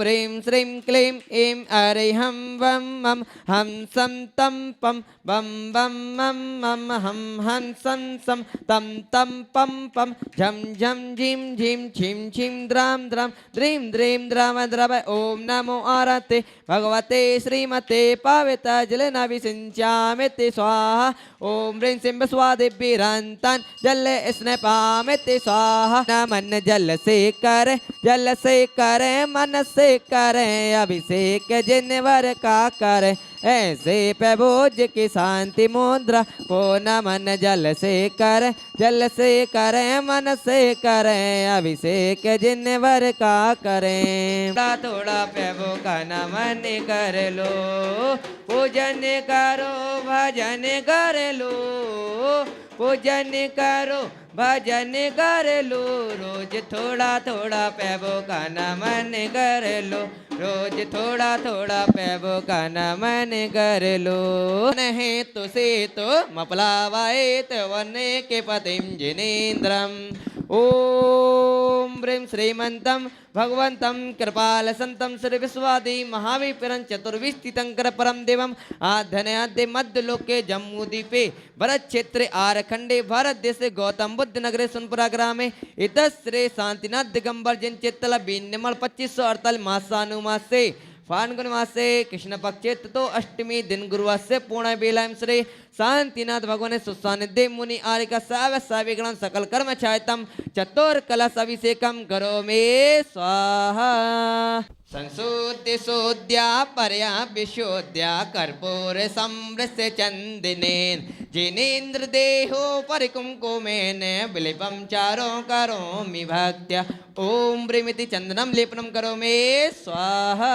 ह्रीं श्रीं क्लीं ऐं अरिहं वं मं हं सं तं पं बं बं मं मं हं हं सं सं तं तं पं पं झं झं झिं झिं छिं छिं द्रां द्रां द्रीं द्रीं द्राव द्रव ॐ नमो आरते भगवते श्रीमते पावित्रजलेनाभिषिञ्चामिति स्वाहा ॐ ह्रीं सिंह स्वादिभिरन्तान् जल स्नपामिति स्वाहा न मन जल से करे मन से करे अभिषेक जिनवर का करे ऐसे प्रभोज की शांति मुद्रा को न मन जल से करे मन से करे अभिषेक जिनवर का करें थोड़ा थोड़ा प्रभु का नमन कर लो पूजन करो भजन कर लो पूजन करो भजन कर लो रोज थोड़ा थोड़ा प्रभु का नमन कर लो रोज थोड़ा थोड़ा प्रभु का नमन कर लो नहीं तो से तो मपलावायत वने के पतिम जिनेन्द्रम ओम ब्रीं श्रीमंतम भगवंतं कृपाल संतं श्री विश्वादी महावीरं चतुर्विस्थितं परम देवम आधन्याद्य मध्य लोके जम्मूद्वीपे भरत क्षेत्र आरखंडे भारत देश गौतम बुद्ध नगरे सोनपुरा ग्रामे इतश्रे शांतिनाथ दिगंबर जैन चेतला बीन्यमल 2548 मासानुमास से फाल्गुन मासे कृष्ण पक्षे तो अष्टमी दिन गुरुवार से पूर्ण बेलायम श्री शांतिनाथ भगवान सुसानिध्य मुनि आर्य साविगण सकल कर्म छायतम चतुर कलश अभिषेकम करो मे स्वाहा संशोध्य शोध्या पर्या विशोध्या कर्पूर समृस्य चंदनेन जिनेन्द्र देहो परिकुंकुमेन विलिपम चारो करोमि भक्त्या ओम ब्रीमिति चंदनम लेपनम करो मे स्वाहा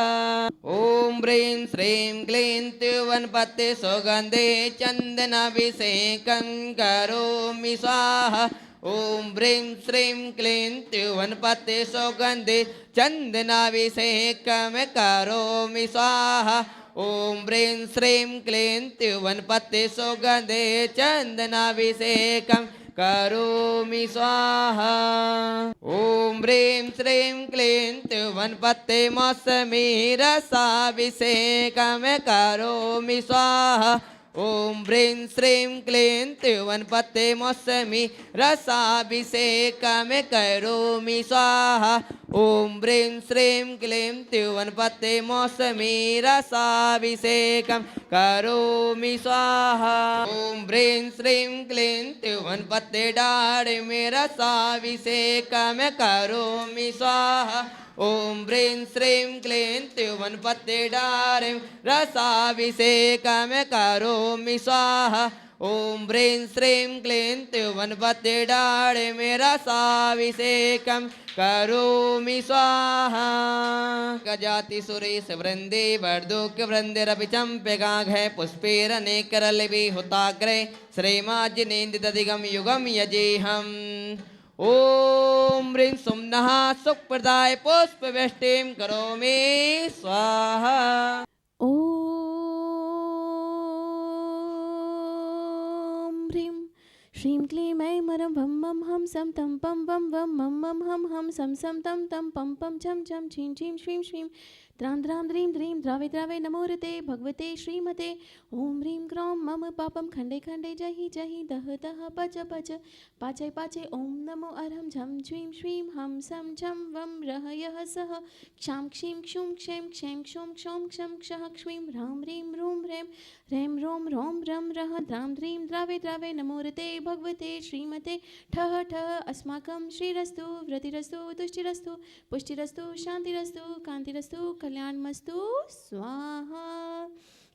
ओम ब्रीं श्रीं क्लीं त्रिवनपते सौगंधे चंदनाभिषेकं करोमि स्वाहा ओम ब्रीं श्रीं क्लीं त्रिवनपते सौगंधे चंदनाभिषेकं करोमि स्वाहा ओम ब्रीं श्रीं क्लीं त्रिवनपते सौगंधे चंदनाभिषेकं करोमि स्वाहा ओम ब्रीं श्रीं क्लीं त्रिवनपते मौसमी रसाभिषेकं करोमि स्वाहा ओम ब्रीं श्रीं क्लीं त्रिवनपते मौसमी रसाभिषेकं करोमि स्वाहा ओम ब्रीं श्रीं क्लीं त्रिवनपते मौसमी रसाभिषेकं करोमि स्वाहा ओम ब्रीं श्रीं क्लीं त्रिवनपते डाढ़ में रसाभिषेकं करोमि स्वाहा ओम ब्रीं श्रीं क्लीं त्रिवनपते डाढ़ रसाभिषेकं करोमि स्वाहा ओम ब्रीं श्रीं क्लीं त्रिवनपते डाढ़ में रसाभिषेकं करोमि स्वाहा गजाति सुरेश वृंदे वर्दुक वृंदेरपि चंप्यगाघ पुष्पेरनेकरलिभि हुताग्रे श्रीमाजिनेन्द्रदिगम युगम यजेहम् ओम ह्रीं सुम्नः सुखप्रदाय पुष्पवृष्टिं करोमि स्वाहा ओम ह्रीं श्रीं क्लीं ऐं मरं भं मं हं सं तं पं वं वं मं मं हं हं सं सं तं तं पं पं छं छं छीं छीं श्रीं श्रीं द्रां द्रां द्रीं द्रीं द्रावे द्रावे नमोरते भगवते श्रीमते ओम ह्रीं क्रों मम पापं खंडे खंडे जहि जहि दह दह पच पच पाचय पाचय ओम नमो अरहं झं झ्वीं श्रीं हं सं छं वं रह यः सः क्षां क्षीं क्षुं क्षें क्षें क्षुं क्षौं क्षं क्षः क्ष्वीं ह्रां ह्रीं ह्रूं ह्रैं ह्रैं ह्रों ह्रौं रं रः द्रां द्रीं द्रावे द्रावे नमोरते भगवते श्रीमते ठः ठः अस्माकं श्रीरस्तु वृद्धिरस्तु तुष्टिरस्तु पुष्टिरस्तु शान्तिरस्तु कान्तिरस्तु कल्याणमस्तु स्वाहा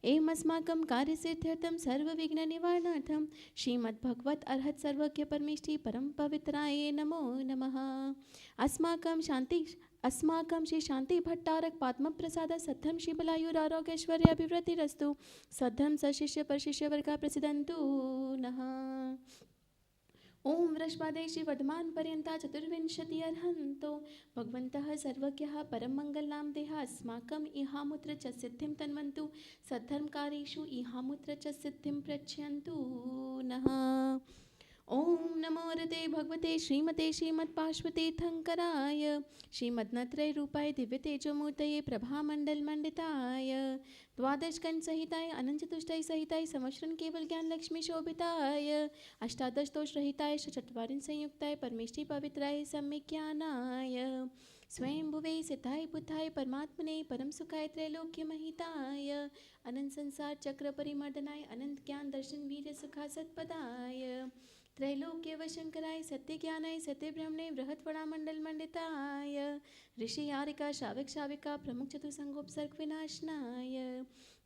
एम अस्माकं कार्यसिद्ध्यर्थं सर्वविघ्ननिवारणार्थं श्रीमद्भगवत अर्हत सर्वज्ञ परमेष्टि परम पवित्राय नमो नमः अस्माकं श्री शांति भट्टारक पात्म प्रसाद सद्धम शिवलायुर आरोग्यश्वर्य अभिवृद्धिरस्तु सद्धम सशिष्य परशिष्य वर्गा प्रसिद्धन्तु नः ओम वृषभादेशि वर्धमान पर्यंता चतुर्विंशति अर्हन्तो भगवन्तः सर्वज्ञः परम मंगलनाम देह अस्माकम् इहामुत्र च सिद्धिं तन्वन्तु सद्धर्मकारेषु इहामुत्र च सिद्धिं प्रच्छयन्तु नः ओम नमो रते भगवते श्रीमते श्रीमत्पार्श्वतीर्थंकराय श्रीमद्नत्रयरूपाय दिव्यतेजोमूर्तये प्रभामण्डलमण्डिताय द्वादशकंसहिताय अनंतचतुष्टय सहिताय समश्रन केवल ज्ञान लक्ष्मी शोभिताय अष्टादश दोष रहिताय चत्वारिन संयुक्ताय परमेष्टि पवित्राय सम्यक ज्ञानाय स्वयं भुवे सिद्धाय बुद्धाय परमात्मने परम सुखाय त्रैलोक्य महिताय अनंत संसार चक्र परिमर्दनाय अनंत ज्ञान दर्शन वीर सुखा सत्पदाय त्रैलोक्य वशंकराय सत्य ज्ञानाय सत्य ब्रह्मणे बृहत्पड़ा मंडल मंडिताय ऋषि यारिका शाविक शाविका प्रमुख चतुसंगोपसर्ग विनाशनाय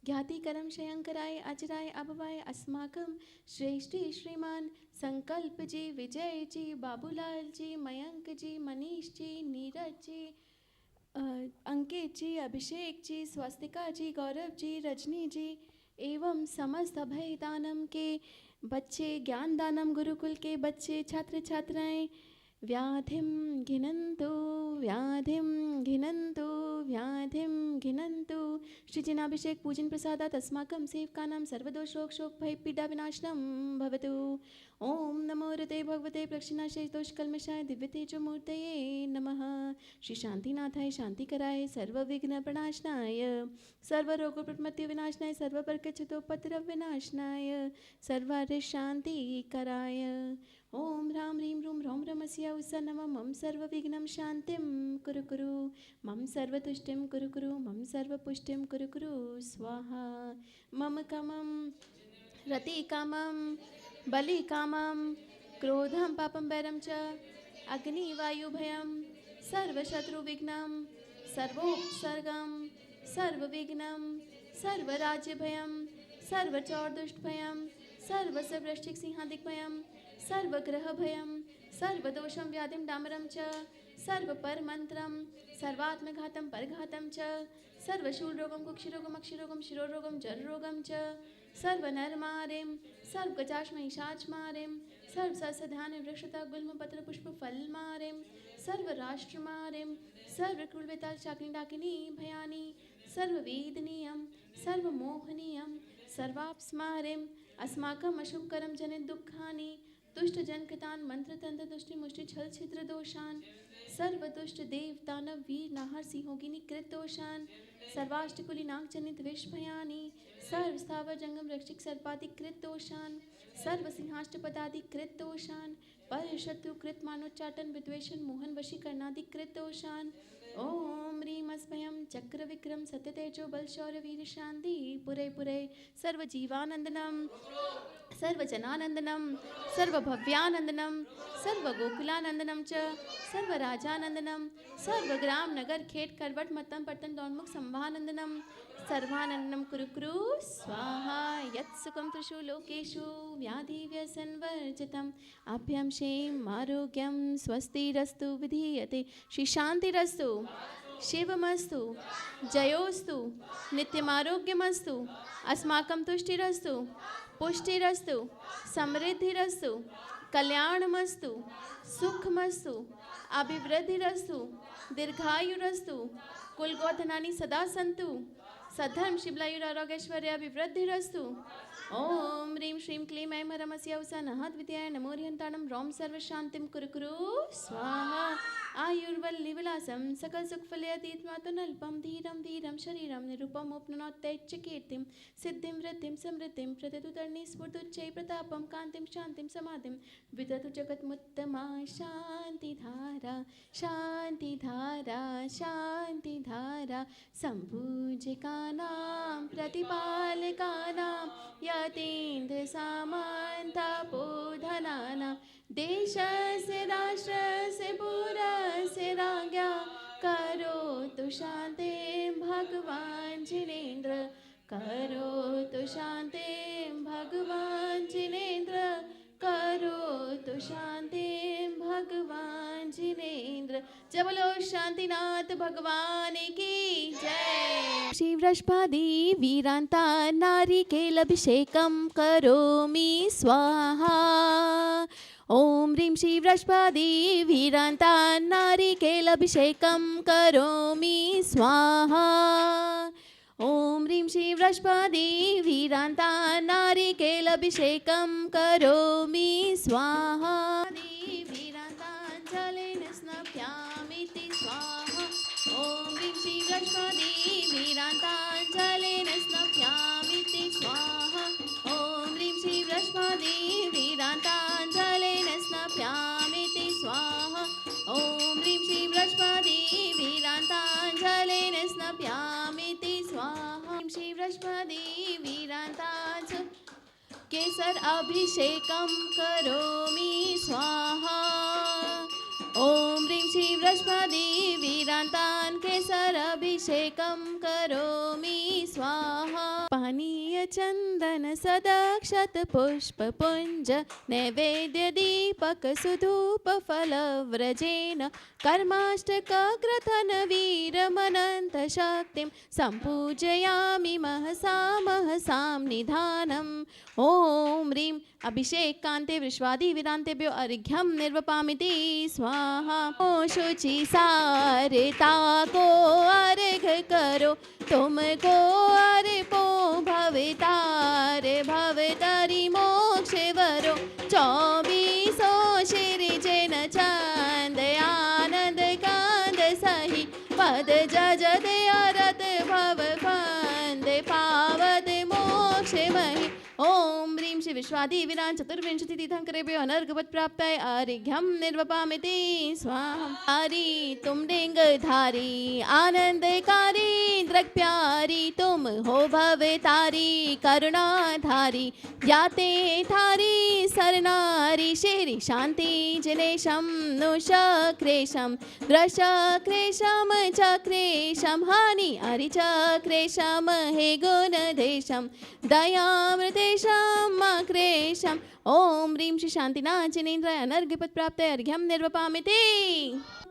ज्ञाति करम शयंकराय अजराय अभवाय अस्माकं श्रेष्ठी श्रीमान संकल्प जी विजय जी बाबूलाल जी मयंक जी मनीष जी नीरज जी अंकित जी अभिषेक जी स्वस्तिका जी गौरव जी रजनी जी एवं समस्त अभयदानम के बच्चे ज्ञान दानम गुरुकुल के बच्चे छात्र छात्राएं व्याधिम घिनंतु व्याधिम घिनंतु व्याधिम घिनंतु श्री जिनाभिषेक पूजन प्रसादात अस्माकं सेवकानां सर्वदोष रोग शोक भय पीडा विनाशनम भवतु। ओम नमो हृदय भगवते प्रक्षिणाशेष दोष कल्मषाय दिव्य तेजोमूर्तये नमः। श्री शांतिनाथाय शांतिकराय सर्व विघ्न प्रणाशनाय सर्व रोग प्रमत्य विनाशनाय सर्व परकचितोपद्रव विनाशनाय सर्वार्थ शांति कराय। ओम ह्रां ह्रीं रूं ह्रौं रमस्य उषा नमः मम सर्वविघ्नं शान्तिं कुरु कुरु मम सर्वतुष्टिं कुरु कुरु मम सर्वपुष्टिं कुरु कुरु स्वाहा। मम कामं रतिकामं बलिकामं क्रोधं पापं वैरं च अग्निवायुभयं सर्वशत्रुविघ्नं सर्वोपसर्गं सर्वविघ्नं सर्वराज्यभयं सर्वचौर्दुष्टभयं सर्वसवृष्टिसिंहादिकभयं सर्वग्रहभयं सर्वदोषं व्याधिं डामरं च सर्वपरमन्त्रं सर्वात्मघातं परघातं च सर्वशूलरोगं कुक्षिरोगं अक्षिरोगं शिरोरोगं जलरोगं च सर्वनरमारिं सर्वगजाश्महिषाचमारिं सर्वसधानं वृक्षता गुल्मपत्रपुष्पफलमारिं सर्वराष्ट्रमारिं सर्वक्रूरवेताल चाकिनीडाकिनी भयानि सर्ववेदनीयं सर्वमोहनीयं सर्वाप्स्मारिं अस्माकम् अशुभकरं जनित दुःखानि दुष्टजनकृतान् मंत्रतंत्र दुष्टि मुष्टि छल छिद्र दोषान् सर्वदुष्ट देव दानव वीर नाहर सिंहोगिनी कृत दोषान् सर्वाष्टकुली नाग जनित विष भयानि सर्व स्थावर जंगम रक्षिक सर्पादि कृत दोषान् सर्व सिंहाष्टपदादि कृत दोषान् पर शत्रु कृत मानोच्चाटन विद्वेषण मोहन वशीकरणादि कृत दोषान्। ओम ह्रीं अस्मयं चक्र विक्रम सत्य तेजो बल शौर्य वीर शांति पुरे पुरे सर्व जीवानंदनम सर्व जनानंदनम सर्व भव्यानंदनम सर्व गोकुलानंदनम च सर्व राजानंदनम सर्व ग्राम नगर खेत करवट मतम पतन दौन्मुख संभानंदनम सर्वानंदनम कुरु कुरु स्वाहा। यत् सुखम त्रिषु लोकेषु व्याधि व्यसनवर्जितम् अभ्यं क्षेम आरोग्यं स्वस्तिरस्तु विधीयते। श्री शांतिरस्तु शिवमस्तु जयोस्तु नित्यमारोग्यमस्तु अस्माकं तुष्टिरस्तु पुष्टिरस्तु समृद्धिरस्तु कल्याणमस्तु सुखमस्तु अभिवृद्धिरस्तु दीर्घायुरस्तु कुलगोधनानि सदा सन्तु सद्धर्म शिवलायुरारोग्यैश्वर्य अभिवृद्धिरस्तु। ओम ह्रीं श्रीं क्लीं ऐं ह्रमस्य उषा नः द्वितीयाय नमो ह्रियन्ताणं रौं सर्वशान्तिं कुरु कुरु स्वाहा। आयुर्वल्लीविलासं सकल सुखफलयतीत्मातुनल्पं धीरं धीरं शरीरं निरुपमोपनोत्तैच्च कीर्तिं सिद्धिं वृद्धिं समृद्धिं प्रदतु तर्णी स्फुर्दुच्चै प्रतापं कान्तिं शान्तिं समाधिं विदतु जगत्मुत्तमा शान्तिधारा शान्तिधारा शान्तिधारा सम्पूज्यकानां प्रतिपालकानां यतीन्द्र सामन्तापोधनानां देशस्य राष्ट्रस्य पुरस्य राज्ञा करोतु शान्तिं भगवान् जिनेन्द्र करोतु शान्तिं भगवान् जिनेन्द्र करोतु शान्तिं भगवान् जिनेन्द्र। जय बोलो शांतिनाथ भगवान की जय। श्री वृषभादि वीरांता नारिकेलाभिषेकं करोमि स्वाहा। ओम ह्रीं श्री वृषभादि वीरांता नारिकेलाभिषेकं करोमि स्वाहा। ॐ ह्रीं श्रीं वृषभादेवी वीरान्ता नारिकेलाभिषेकं करोमि स्वाहा वीरान्ताञ्जलेन स्नापयामीति स्वाहा ॐ ह्रीं श्रीं वृषभादेवी वीरान्ताञ्जलेन स्नापयामीति स्वाहा ॐ ह्रीं श्रीं वृषभादेवी वीरान्ताञ्जलेन स्नापयामीति स्वाहा ॐ ह्रीं श्रीं वृषभादेवी वीरान्ताञ्जलेन स्नापयामीति स्वाहा ह्रीं श्रीं वृषभादेवी वीरान्ताञ्ज केसर अभिषेकं करोमि स्वाहा ॐ ह्रीं श्रीं वृषभादेवी वीरान्तान् केसर अभिषेकं करोमि स्वाहा पानीय चंदन सदक्षत पुष्प पुंज नैवेद्य दीपक सुधूप फल व्रजेन कर्माष्टक क्रथन वीरमनंत शक्तिं संपूजयामि महसां निधानम् ॐ ह्रीं अभिषेक कांते वृषभादि वीरांतेभ्यो अर्घ्यं निर्वपामिति स्वाहा ओ शुचि सारिता को अर्घ करो तुमको अर्पो भवितारे भवतारी मोक्ष वरो 24 शिर जन चंद आनंद कांद सही पद जज दयारत भव बंद पावद मोक्ष मही ॐ ह्रीं श्री विश्वादि वीरान् चतुर्विंशति तीर्थंकरेभ्यो अनर्घवत् प्राप्ताय अर्घ्यं निर्वपामिति स्वाहा हरि तुम डिंगधारी आनंदकारी दृक्प्यारी तुम हो भवतारी करुणाधारी ज्ञाते थारी सरनारी शेरी शांति जनेशम नुशक्रेशम ग्रशक्रेशम चक्रेशम हानि हरिचक्रेशम हे गुणदेशम दयामृतेशम क्रेशम ॐ ह्रीं श्री शान्तिनाथजिनेन्द्राय अनर्घ्यपत् प्राप्ताय अर्घ्यं निर्वपामिति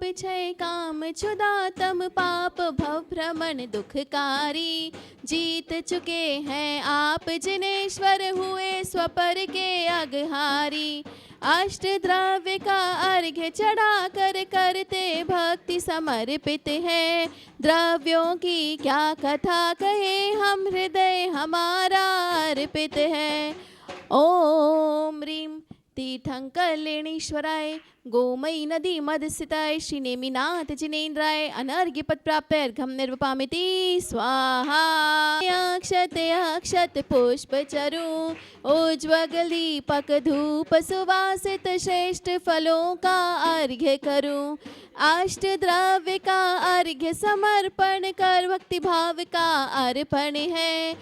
पिछय काम क्षुदातम पाप भव भ्रमण दुखकारी जीत चुके हैं आप जिनेश्वर हुए स्वपर के अगहारी अष्ट द्रव्य का अर्घ्य चढ़ा कर करते भक्ति समर्पित है द्रव्यों की क्या कथा कहे हम हृदय हमारा अर्पित है ॐ ह्रीं तीर्थंकरलेणीश्वराय गोमयी नदी मदस्थिताय श्री नेमिनाथ जिनेन्द्राय अनर्घ्यपत् प्राप्ताय अर्घ्यं निर्वपामिति स्वाहा अक्षत अक्षत पुष्प चरु उज्ज्वल दीपक धूप सुवासित श्रेष्ठ फलों का अर्घ्य करूं अष्ट द्रव्य का अर्घ्य समर्पण कर भक्ति भाव का अर्पण है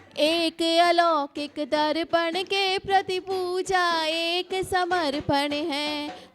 एक अलौकिक दर्पण के प्रति पूजा एक समर्पण है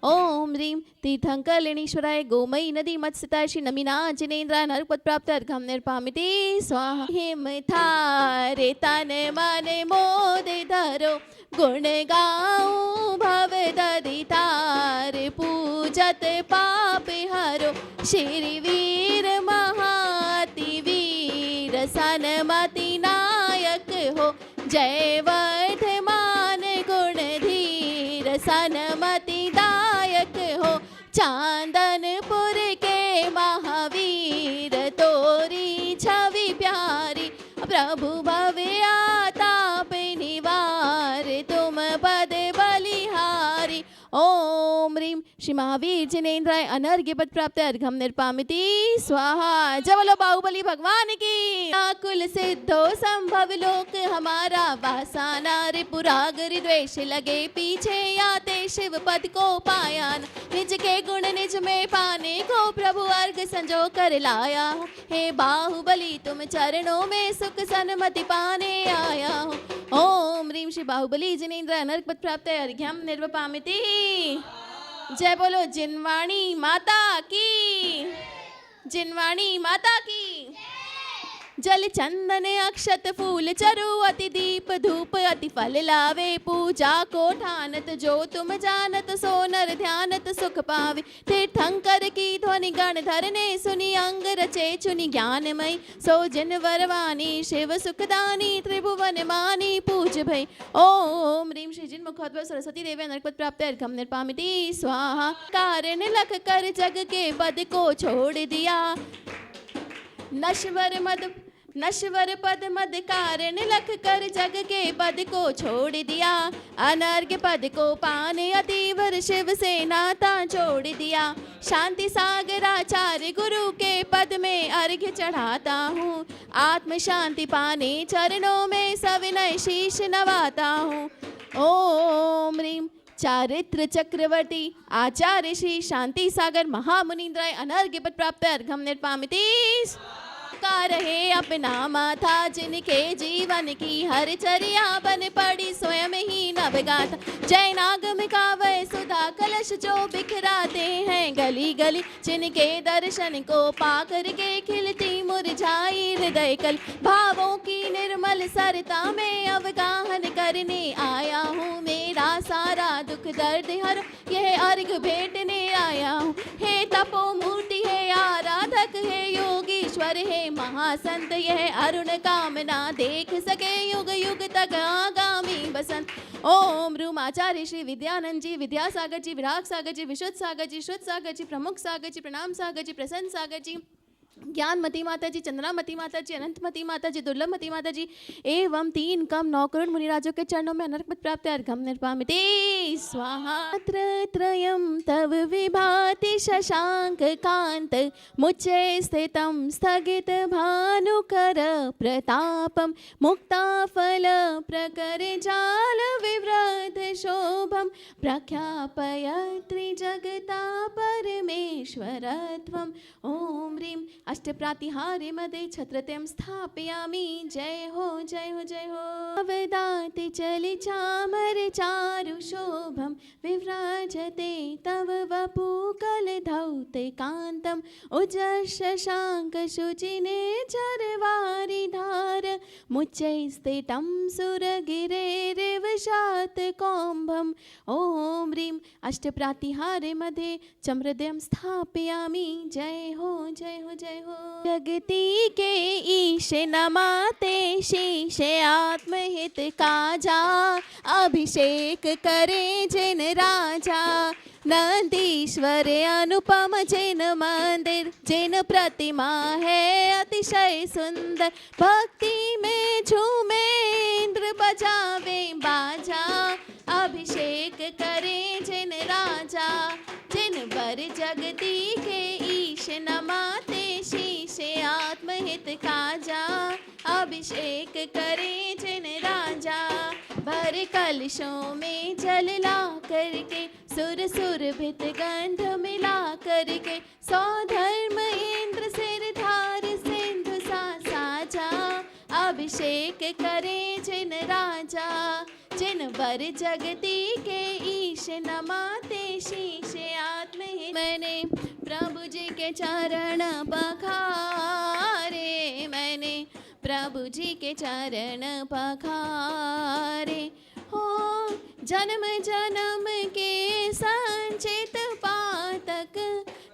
ॐ ह्रीं तीर्थंकरलेणीश्वराय गोमयी नदी मत्स्यताय श्री नमिनाथ जिनेन्द्राय नरपद प्राप्त अर्घ्यं निर्वपामिति स्वाहा हिम थारे तन मन मोद धरो गुण गाऊं भव ददितार पूजत पाप हरो श्री वीर महाति वीर सनमति नायक हो जय वर्धमान गुण धीर सनमति दायक हो चांदनपुर के महावीर तोरी छवि प्यारी प्रभु भव्य आताप निवार तुम पद बलिहारी ॐ ह्रीं श्री महावीर जिनेन्द्राय अनर्घ्यपत् प्राप्त अर्घ्यं निर्वपामिति स्वाहा जय बोलो बाहुबली भगवान की आकुल सिद्धो संभव लोक हमारा वासाना रिपुरागरि द्वेष लगे पीछे आते शिव पद को पाया निज के गुण निज में पाने को प्रभु अर्घ संजो कर लाया हूँ हे बाहुबली तुम चरणों में सुख सन्मति पाने आया हूँ ॐ ह्रीं श्री बाहुबली जिनेन्द्राय अनर्घ्यपत् प्राप्त अर्घ्यं निर्वपामिति जय बोलो जिनवाणी माता की जिनवाणी माता की जल चंदन अक्षत फूल चरु अति दीप धूप अति फल लावे पूजा को ठानत जो तुम जानत सोनर ध्यानत सुख पावे तीर्थंकर की ध्वनि गण धरने सुनी अंग रचे चुनी ज्ञानमय सो जन वरवानी शिव सुखदानी त्रिभुवन मानी पूज भई ओम ह्रीं श्री जिनमुखोद्भव सरस्वती देवी नरपत प्राप्त अर्घ्यं निर्वपामिति स्वाहा कारण लख कर जग के पद को छोड़ दिया नश्वर पद मद कारण लख कर जग के पद को छोड़ दिया। अनर्घ्य पद को पाने अतिवर शिव से नाता जोड़ दिया। शांति सागराचार्य गुरु के पद में अर्घ्य चढ़ाता हूँ। आत्म शांति पाने चरणों में सविनय शीश नवाता हूँ। ओम ह्रीम चारित्र चक्रवर्ती आचार्य श्री शांति सागर महामुनीन्द्राय अनर्घ्य पद प्राप्त अर्घम निर्पामिति का रहे अपना माथा। जिनके जीवन की हर चर्या बन पड़ी स्वयं ही नवगाथा। जय नागम का वह सुधा कलश जो बिखराते हैं गली गली। जिनके दर्शन को पाकर के खिलती मुरझाई हृदय कल। भावों की निर्मल सरता में अवगाहन करने आया हूँ। मेरा सारा दुख दर्द हर यह अर्घ भेंटने आया हूँ। हे तपो मूर्ति है आराधक है योगीश्वर है महासंत। यह अरुण कामना देख सके युग युग तक आगामी बसंत। ओम रूम आचार्य श्री विद्यानंद जी, विद्यासागर जी, विराग सागर जी, विशुद्ध सागर जी, शुद्ध सागर जी, प्रमुख सागर जी, प्रणाम सागर जी, प्रसन्न सागर जी, ज्ञानमती माता जी, चंद्रामती माता जी, अनंतमती माता जी, दुर्लभमती माता जी एवं 3 कम 9 करोड़ मुनिराजों के चरणों में अनर्घ प्राप्त अर्घम निर्पामिते स्वाहा। त्रयम तव विभाति शशांक कांत मुच्चे स्थितं स्थगित भानुकर प्रतापम मुक्ताफल प्रकर जाल विवृत शोभम प्रख्यापयत्रि जगता परमेश्वरत्वम। ओम ह्रीम अष्टप्रातिहारे मदे छत्रत्यं स्थापयामि। जय हो जय हो जय हो। अवदाति चलि चामर चारु शोभम विव्राजते तव वपु कलधौते कांतम। उजः शशांक शुचिने चरवारि धार मुच्चै स्थितं सुरगिरेरिव शात कौम्भम। ओम ह्रीम अष्टप्रातिहारे मध्ये चम्रद्यं स्थापयामि। जय हो जय हो जय हो। जगती के ईश नमाते शीश आत्महित काजा। अभिषेक करे जिन राजा नंदीश्वर अनुपम जिन मंदिर। जिन प्रतिमा है अतिशय सुंदर भक्ति में झूमे इंद्र बजावे बाजा। अभिषेक करे जिन राजा जिन वर जगती के ईश नमाते शीश आत्महित काजा। अभिषेक करे जिन राजा भर कलशों में जल ला करके सुर सुर भित गंध मिला करके। सौधर्म इंद्र सिर धार सिंधु सा साजा। अभिषेक करे जिन राजा जिन वर जगती के ईश नमाते शीश आत्महित। मैंने प्रभु जी के चरण पखारे। मैंने प्रभु जी के चरण पखारे। हो जन्म जन्म के संचित पातक।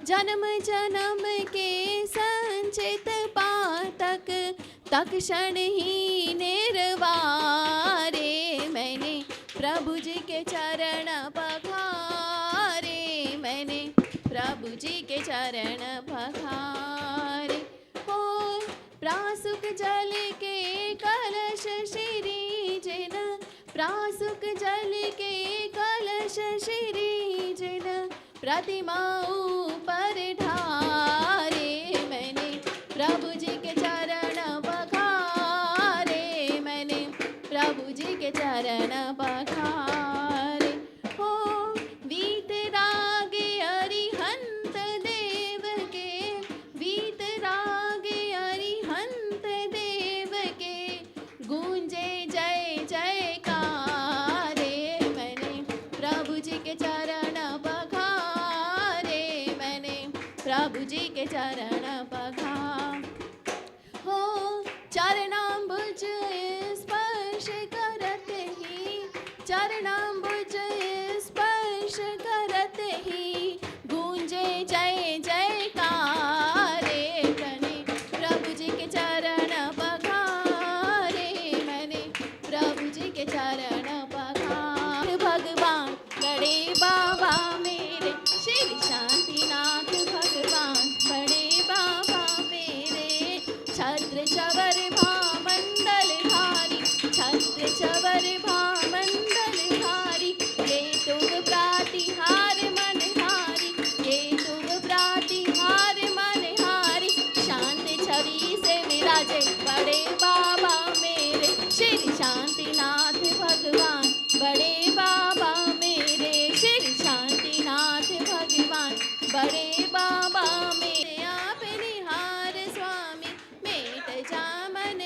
जन्म जन्म के संचित पातक तक्षण ही निर्वारे। मैंने प्रभु जी के चरण पखारे। मैंने प्रभु जी के चरण पखारे। हो प्रासुक जल के कलश श्री जिन। प्रासुक जल के कलश श्री जिन प्रतिमा ऊपर ढारे। मैंने प्रभु जी के चरण पखारे। मैंने प्रभु जी के चरण पखारे। हो वीतराग अरिहंत देव के। वीतराग अरिहंत देव के गूंजे जय जयकारे। मैंने प्रभु जी के चरण पखारे। मैंने प्रभु जी के चरण पखार। हो चरणाम्बुज स्पर्श करत ही। चरणाम्बुज स्पर्श करत ही गूंजे जय जयकारे। मैंने प्रभु जी के चरण पखारे। मैंने प्रभु जी के चरण पखार। भगवान बड़े बाबा मेरे श्री शांतिनाथ। भगवान बड़े बाबा मेरे बाजे बड़े बाबा मेरे श्री शांतिनाथ भगवान, बड़े बाबा मेरे श्री शांतिनाथ भगवान, बड़े बाबा मेरे आप निहार स्वामी, मेट जा मन